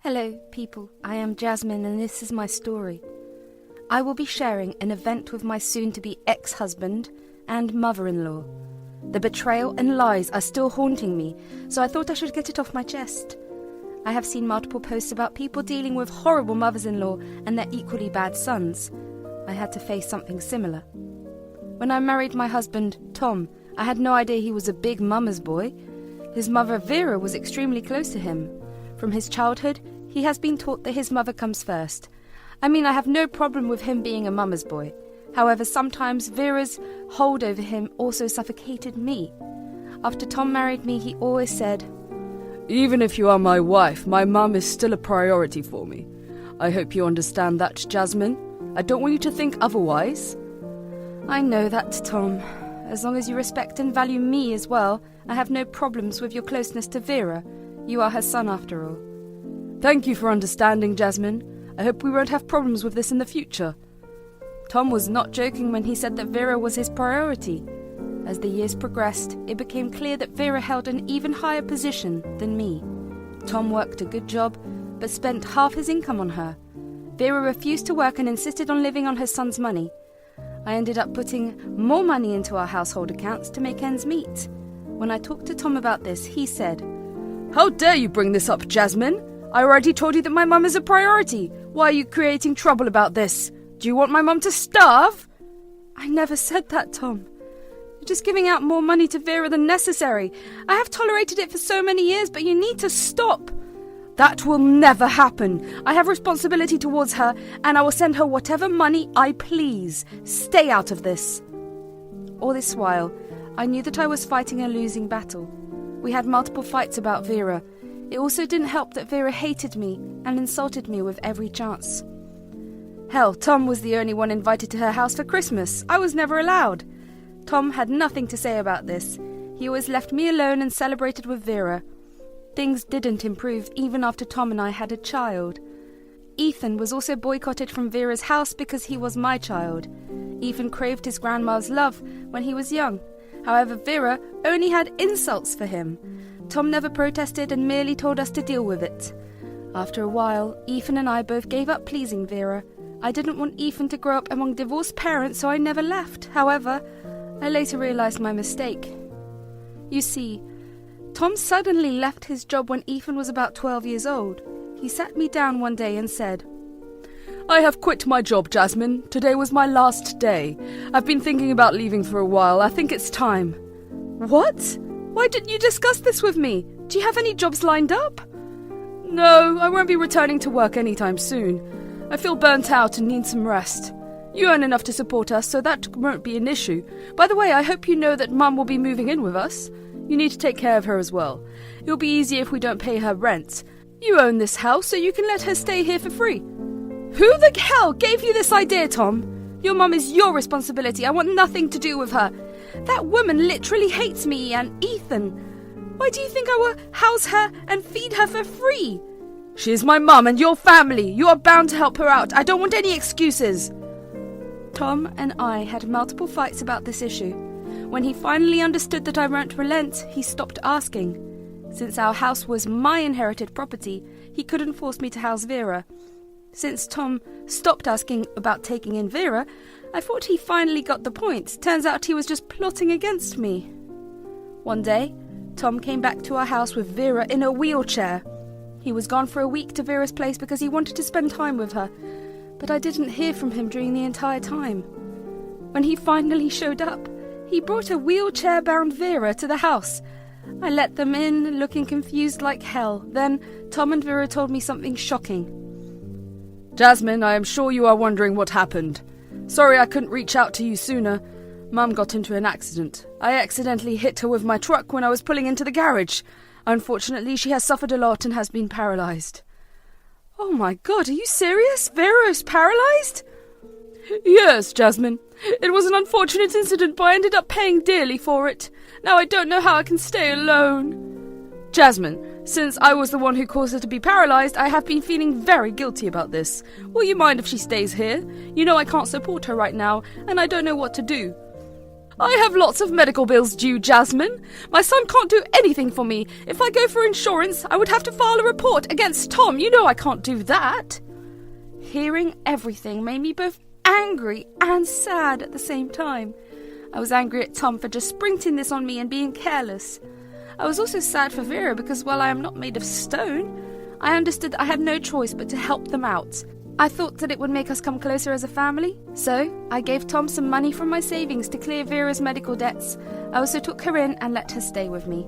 Hello, people. I am Jasmine, and this is my story. I will be sharing an event with my soon-to-be ex-husband and mother-in-law. The betrayal and lies are still haunting me, so I thought I should get it off my chest. I have seen multiple posts about people dealing with horrible mothers-in-law and their equally bad sons. I had to face something similar. When I married my husband, Tom, I had no idea he was a big mama's boy. His mother, Vera, was extremely close to him. From his childhood, he has been taught that his mother comes first. I have no problem with him being a mama's boy. However, sometimes Vera's hold over him also suffocated me. After Tom married me, he always said, "Even if you are my wife, my mum is still a priority for me. I hope you understand that, Jasmine. I don't want you to think otherwise." I know that, Tom. As long as you respect and value me as well, I have no problems with your closeness to Vera. You are her son after all. Thank you for understanding, Jasmine. I hope we won't have problems with this in the future. Tom was not joking when he said that Vera was his priority. As the years progressed, it became clear that Vera held an even higher position than me. Tom worked a good job, but spent half his income on her. Vera refused to work and insisted on living on her son's money. I ended up putting more money into our household accounts to make ends meet. When I talked to Tom about this, he said, "How dare you bring this up, Jasmine? I already told you that my mum is a priority. Why are you creating trouble about this? Do you want my mum to starve?" I never said that, Tom. You're just giving out more money to Vera than necessary. I have tolerated it for so many years, but you need to stop. That will never happen. I have responsibility towards her, and I will send her whatever money I please. Stay out of this. All this while, I knew that I was fighting a losing battle. We had multiple fights about Vera. It also didn't help that Vera hated me and insulted me with every chance. Hell, Tom was the only one invited to her house for Christmas. I was never allowed. Tom had nothing to say about this. He always left me alone and celebrated with Vera. Things didn't improve even after Tom and I had a child. Ethan was also boycotted from Vera's house because he was my child. Ethan craved his grandma's love when he was young. However, Vera only had insults for him. Tom never protested and merely told us to deal with it. After a while, Ethan and I both gave up pleasing Vera. I didn't want Ethan to grow up among divorced parents, so I never left. However, I later realized my mistake. You see, Tom suddenly left his job when Ethan was about 12 years old. He sat me down one day and said, "I have quit my job, Jasmine. Today was my last day. I've been thinking about leaving for a while. I think it's time." What? Why didn't you discuss this with me? Do you have any jobs lined up? No, I won't be returning to work anytime soon. I feel burnt out and need some rest. You earn enough to support us, so that won't be an issue. By the way, I hope you know that Mum will be moving in with us. You need to take care of her as well. It'll be easier if we don't pay her rent. You own this house, so you can let her stay here for free. Who the hell gave you this idea, Tom? Your mum is your responsibility. I want nothing to do with her. That woman literally hates me and Ethan. Why do you think I will house her and feed her for free? She is my mum and your family. You are bound to help her out. I don't want any excuses. Tom and I had multiple fights about this issue. When he finally understood that I won't relent, he stopped asking. Since our house was my inherited property, he couldn't force me to house Vera. Since Tom stopped asking about taking in Vera, I thought he finally got the point. Turns out he was just plotting against me. One day, Tom came back to our house with Vera in a wheelchair. He was gone for a week to Vera's place because he wanted to spend time with her, but I didn't hear from him during the entire time. When he finally showed up, he brought a wheelchair-bound Vera to the house. I let them in, looking confused like hell. Then Tom and Vera told me something shocking. "Jasmine, I am sure you are wondering what happened. Sorry I couldn't reach out to you sooner. Mum got into an accident. I accidentally hit her with my truck when I was pulling into the garage. Unfortunately, she has suffered a lot and has been paralyzed." Oh my God, are you serious? Vera is paralyzed? Yes, Jasmine. It was an unfortunate incident, but I ended up paying dearly for it. Now I don't know how I can stay alone. Jasmine, since I was the one who caused her to be paralyzed, I have been feeling very guilty about this. Will you mind if she stays here? You know I can't support her right now, and I don't know what to do. I have lots of medical bills due, Jasmine. My son can't do anything for me. If I go for insurance, I would have to file a report against Tom. You know I can't do that. Hearing everything made me both angry and sad at the same time. I was angry at Tom for just springing this on me and being careless. I was also sad for Vera because while I am not made of stone, I understood that I had no choice but to help them out. I thought that it would make us come closer as a family, so I gave Tom some money from my savings to clear Vera's medical debts. I also took her in and let her stay with me.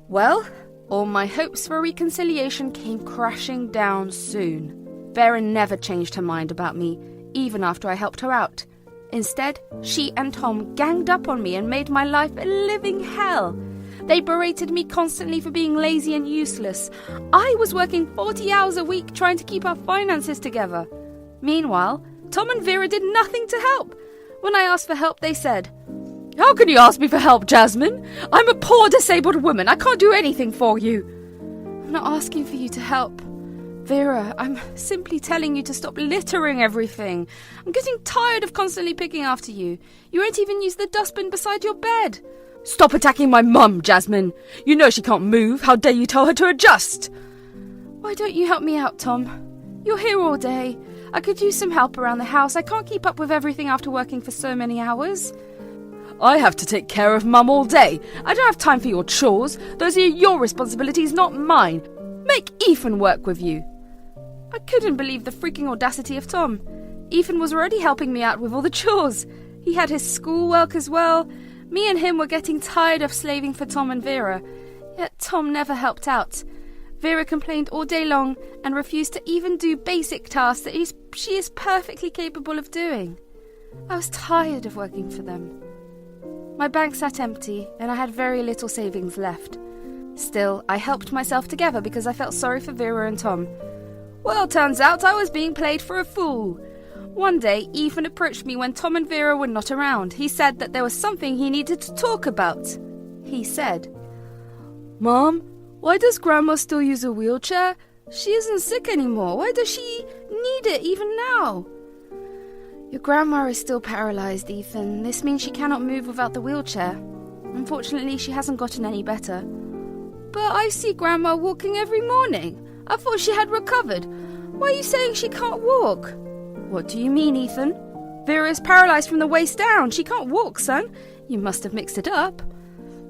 Well, all my hopes for reconciliation came crashing down soon. Vera never changed her mind about me, even after I helped her out. Instead, she and Tom ganged up on me and made my life a living hell. They berated me constantly for being lazy and useless. I was working 40 hours a week trying to keep our finances together. Meanwhile, Tom and Vera did nothing to help. When I asked for help, they said, "How can you ask me for help, Jasmine? I'm a poor disabled woman. I can't do anything for you." I'm not asking for you to help. Vera, I'm simply telling you to stop littering everything. I'm getting tired of constantly picking after you. You won't even use the dustbin beside your bed. Stop attacking my mum, Jasmine. You know she can't move. How dare you tell her to adjust? Why don't you help me out, Tom? You're here all day. I could use some help around the house. I can't keep up with everything after working for so many hours. I have to take care of Mum all day. I don't have time for your chores. Those are your responsibilities, not mine. Make Ethan work with you. I couldn't believe the freaking audacity of Tom. Ethan was already helping me out with all the chores. He had his schoolwork as well. Me and him were getting tired of slaving for Tom and Vera. Yet Tom never helped out. Vera complained all day long and refused to even do basic tasks that she is perfectly capable of doing. I was tired of working for them. My bank sat empty and I had very little savings left. Still, I helped myself together because I felt sorry for Vera and Tom. Well, turns out I was being played for a fool. One day, Ethan approached me when Tom and Vera were not around. He said that there was something he needed to talk about. He said, "Mom, why does Grandma still use a wheelchair? She isn't sick anymore. Why does she need it even now?" "Your grandma is still paralyzed, Ethan. This means she cannot move without the wheelchair. Unfortunately, she hasn't gotten any better." "But I see Grandma walking every morning. I thought she had recovered. Why are you saying she can't walk?" "What do you mean, Ethan? Vera is paralyzed from the waist down. She can't walk, son. You must have mixed it up."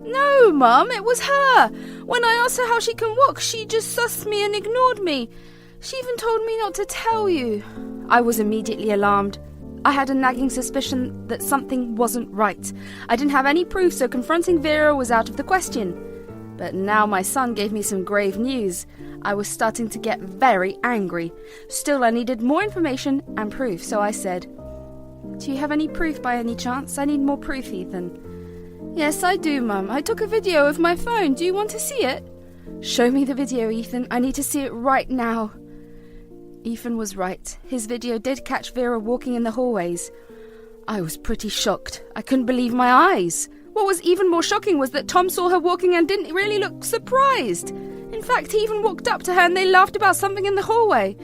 "No, Mum, it was her. When I asked her how she can walk, she just sussed me and ignored me. She even told me not to tell you." I was immediately alarmed. I had a nagging suspicion that something wasn't right. I didn't have any proof, so confronting Vera was out of the question. But now my son gave me some grave news. I was starting to get very angry. Still, I needed more information and proof, so I said, "Do you have any proof by any chance? I need more proof, Ethan." "Yes, I do, Mum. I took a video with my phone. Do you want to see it?" "Show me the video, Ethan. I need to see it right now." Ethan was right. His video did catch Vera walking in the hallways. I was pretty shocked. I couldn't believe my eyes. What was even more shocking was that Tom saw her walking and didn't really look surprised. In fact, he even walked up to her and they laughed about something in the hallway.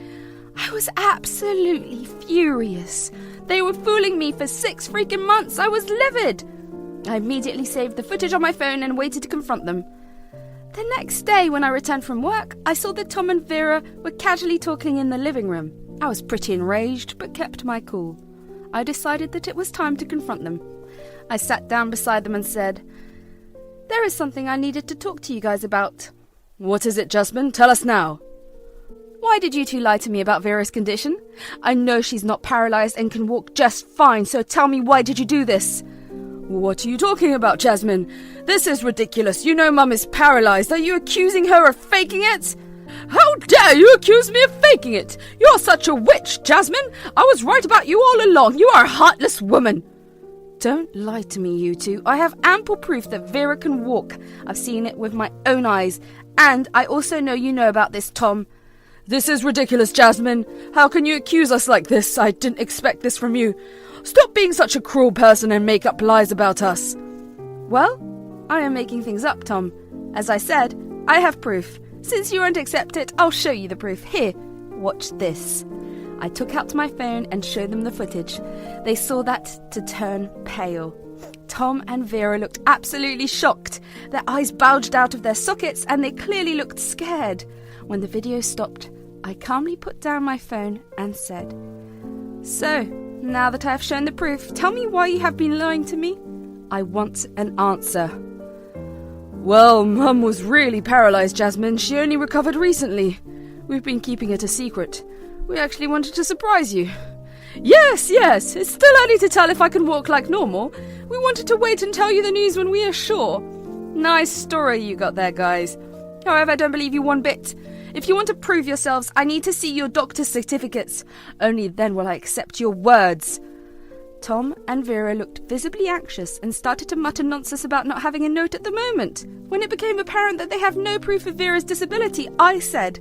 I was absolutely furious. They were fooling me for 6 freaking months. I was livid. I immediately saved the footage on my phone and waited to confront them. The next day, when I returned from work, I saw that Tom and Vera were casually talking in the living room. I was pretty enraged, but kept my cool. I decided that it was time to confront them. I sat down beside them and said, "There is something I needed to talk to you guys about." "What is it, Jasmine? Tell us now." "Why did you two lie to me about Vera's condition? I know she's not paralyzed and can walk just fine, so tell me, why did you do this?" "What are you talking about, Jasmine? This is ridiculous. You know Mum is paralyzed. Are you accusing her of faking it?" "How dare you accuse me of faking it? You're such a witch, Jasmine. I was right about you all along. You are a heartless woman." "Don't lie to me, you two. I have ample proof that Vera can walk. I've seen it with my own eyes. And I also know you know about this, Tom." "This is ridiculous, Jasmine. How can you accuse us like this? I didn't expect this from you. Stop being such a cruel person and make up lies about us." "Well, I am making things up, Tom. As I said, I have proof. Since you won't accept it, I'll show you the proof. Here, watch this." I took out my phone and showed them the footage. They saw that to turn pale. Tom and Vera looked absolutely shocked. Their eyes bulged out of their sockets and they clearly looked scared. When the video stopped, I calmly put down my phone and said, "So, now that I have shown the proof, tell me why you have been lying to me. I want an answer." Well, Mum was really paralyzed, Jasmine. She only recovered recently. We've been keeping it a secret. We actually wanted to surprise you. Yes, it's still early to tell if I can walk like normal. We wanted to wait and tell you the news when we are sure. Nice story you got there, guys. However, I don't believe you one bit. If you want to prove yourselves, I need to see your doctor's certificates. Only then will I accept your words. Tom and Vera looked visibly anxious and started to mutter nonsense about not having a note at the moment. When it became apparent that they have no proof of Vera's disability, I said,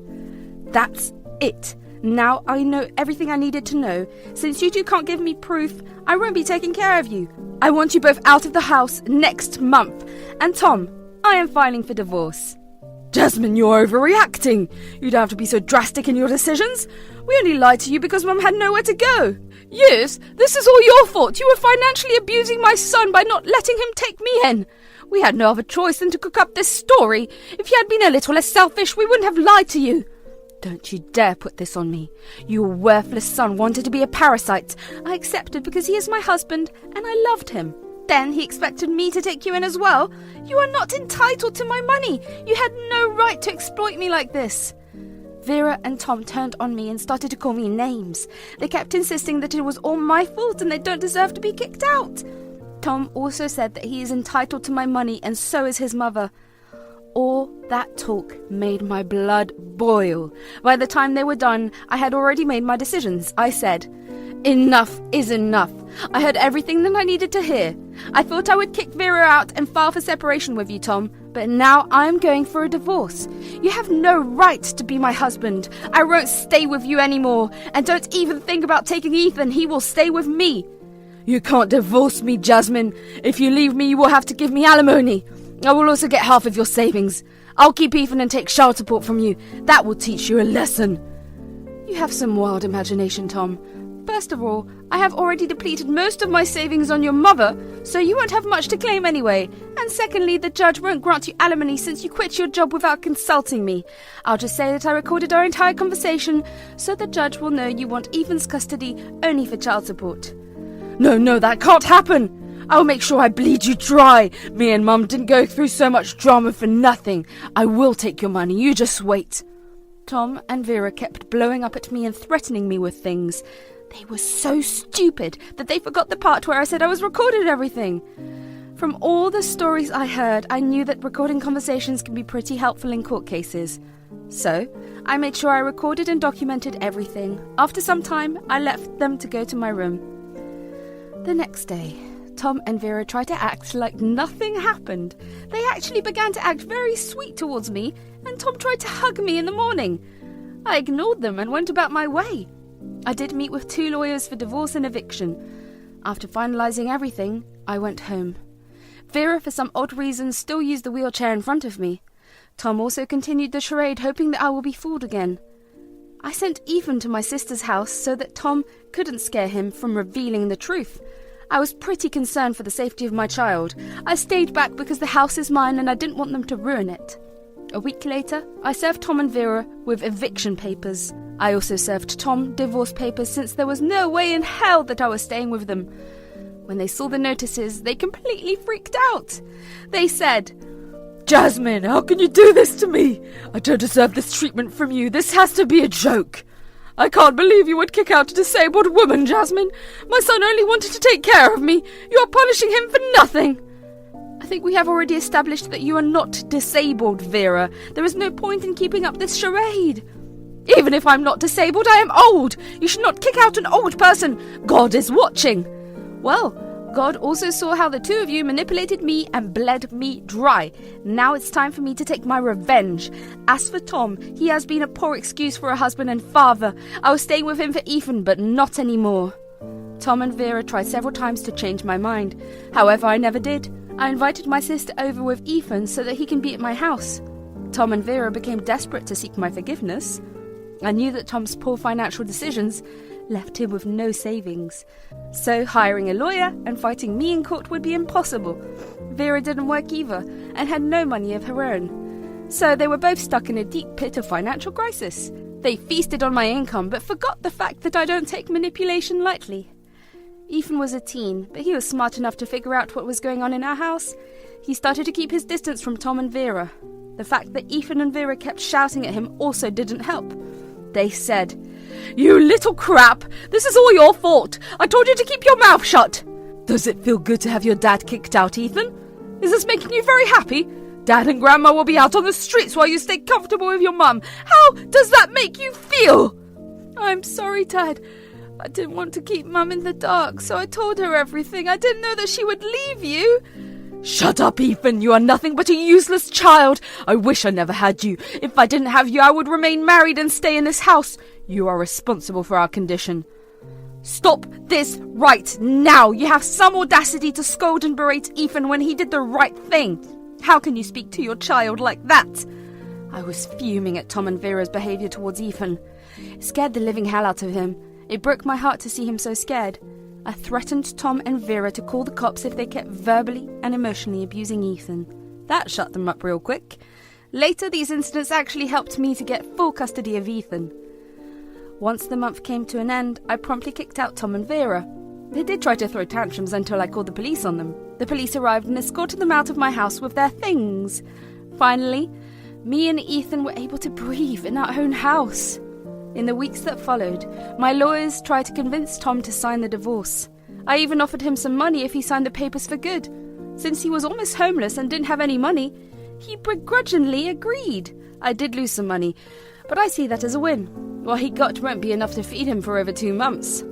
"That's it. Now I know everything I needed to know. Since you two can't give me proof, I won't be taking care of you. I want you both out of the house next month. And Tom, I am filing for divorce." Jasmine, you're overreacting. You don't have to be so drastic in your decisions. We only lied to you because Mum had nowhere to go. Yes, this is all your fault. You were financially abusing my son by not letting him take me in. We had no other choice than to cook up this story. If you had been a little less selfish, we wouldn't have lied to you. Don't you dare put this on me. Your worthless son wanted to be a parasite. I accepted because he is my husband and I loved him. Then he expected me to take you in as well. You are not entitled to my money. You had no right to exploit me like this. Vera and Tom turned on me and started to call me names. They kept insisting that it was all my fault and they don't deserve to be kicked out. Tom also said that he is entitled to my money and so is his mother. All that talk made my blood boil. By the time they were done, I had already made my decisions. I said, "Enough is enough. I heard everything that I needed to hear. I thought I would kick Vera out and file for separation with you, Tom, but now I am going for a divorce. You have no right to be my husband. I won't stay with you anymore, and don't even think about taking Ethan. He will stay with me." You can't divorce me, Jasmine. If you leave me, you will have to give me alimony. I will also get half of your savings. I'll keep Ethan and take child support from you. That will teach you a lesson. You have some wild imagination, Tom. First of all, I have already depleted most of my savings on your mother, so you won't have much to claim anyway. And secondly, the judge won't grant you alimony since you quit your job without consulting me. I'll just say that I recorded our entire conversation, so the judge will know you want Ethan's custody only for child support. No, that can't happen. I'll make sure I bleed you dry. Me and Mum didn't go through so much drama for nothing. I will take your money, you just wait. Tom and Vera kept blowing up at me and threatening me with things. They were so stupid that they forgot the part where I said I was recording everything. From all the stories I heard, I knew that recording conversations can be pretty helpful in court cases. So, I made sure I recorded and documented everything. After some time, I left them to go to my room. The next day, Tom and Vera tried to act like nothing happened. They actually began to act very sweet towards me, and Tom tried to hug me in the morning. I ignored them and went about my way. I did meet with 2 lawyers for divorce and eviction. After finalizing everything, I went home. Vera, for some odd reason, still used the wheelchair in front of me. Tom also continued the charade, hoping that I will be fooled again. I sent Ethan to my sister's house so that Tom couldn't scare him from revealing the truth. I was pretty concerned for the safety of my child. I stayed back because the house is mine and I didn't want them to ruin it. A week later, I served Tom and Vera with eviction papers. I also served Tom divorce papers since there was no way in hell that I was staying with them. When they saw the notices, they completely freaked out. They said, "Jasmine, how can you do this to me? I don't deserve this treatment from you. This has to be a joke. I can't believe you would kick out a disabled woman, Jasmine. My son only wanted to take care of me. You are punishing him for nothing." I think we have already established that you are not disabled, Vera. There is no point in keeping up this charade. Even if I'm not disabled, I am old. You should not kick out an old person. God is watching. Well, God also saw how the 2 of you manipulated me and bled me dry. Now it's time for me to take my revenge. As for Tom, he has been a poor excuse for a husband and father. I was staying with him for Ethan, but not anymore. Tom and Vera tried several times to change my mind. However, I never did. I invited my sister over with Ethan so that he can be at my house. Tom and Vera became desperate to seek my forgiveness. I knew that Tom's poor financial decisions left him with no savings. So hiring a lawyer and fighting me in court would be impossible. Vera didn't work either and had no money of her own. So they were both stuck in a deep pit of financial crisis. They feasted on my income but forgot the fact that I don't take manipulation lightly. Ethan was a teen, but he was smart enough to figure out what was going on in our house. He started to keep his distance from Tom and Vera. The fact that Ethan and Vera kept shouting at him also didn't help. They said, "You little crap! This is all your fault! I told you to keep your mouth shut!" "Does it feel good to have your dad kicked out, Ethan? Is this making you very happy? Dad and Grandma will be out on the streets while you stay comfortable with your mum. How does that make you feel?" "I'm sorry, Dad. I didn't want to keep Mum in the dark, so I told her everything. I didn't know that she would leave you." "Shut up, Ethan. You are nothing but a useless child. I wish I never had you. If I didn't have you, I would remain married and stay in this house. You are responsible for our condition." "Stop this right now. You have some audacity to scold and berate Ethan when he did the right thing. How can you speak to your child like that?" I was fuming at Tom and Vera's behaviour towards Ethan. It scared the living hell out of him. It broke my heart to see him so scared. I threatened Tom and Vera to call the cops if they kept verbally and emotionally abusing Ethan. That shut them up real quick. Later, these incidents actually helped me to get full custody of Ethan. Once the month came to an end, I promptly kicked out Tom and Vera. They did try to throw tantrums until I called the police on them. The police arrived and escorted them out of my house with their things. Finally, me and Ethan were able to breathe in our own house. In the weeks that followed, my lawyers tried to convince Tom to sign the divorce. I even offered him some money if he signed the papers for good. Since he was almost homeless and didn't have any money, he begrudgingly agreed. I did lose some money, but I see that as a win. What he got won't be enough to feed him for over 2 months.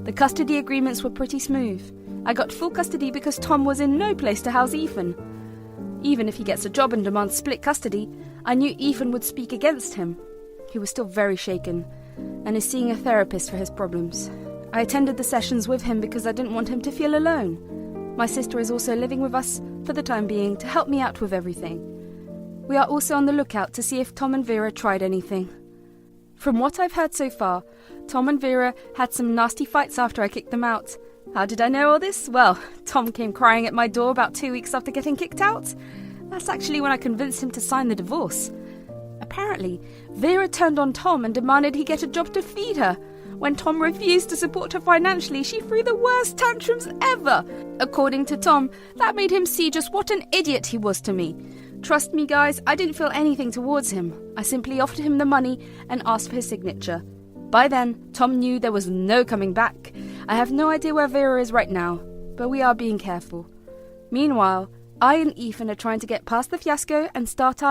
The custody agreements were pretty smooth. I got full custody because Tom was in no place to house Ethan. Even if he gets a job and demands split custody, I knew Ethan would speak against him. He was still very shaken and is seeing a therapist for his problems. I attended the sessions with him because I didn't want him to feel alone. My sister is also living with us for the time being to help me out with everything. We are also on the lookout to see if Tom and Vera tried anything. From what I've heard so far, Tom and Vera had some nasty fights after I kicked them out. How did I know all this? Well, Tom came crying at my door about 2 weeks after getting kicked out. That's actually when I convinced him to sign the divorce. Apparently, Vera turned on Tom and demanded he get a job to feed her. When Tom refused to support her financially, she threw the worst tantrums ever. According to Tom, that made him see just what an idiot he was to me. Trust me, guys, I didn't feel anything towards him. I simply offered him the money and asked for his signature. By then, Tom knew there was no coming back. I have no idea where Vera is right now, but we are being careful. Meanwhile, I and Ethan are trying to get past the fiasco and start our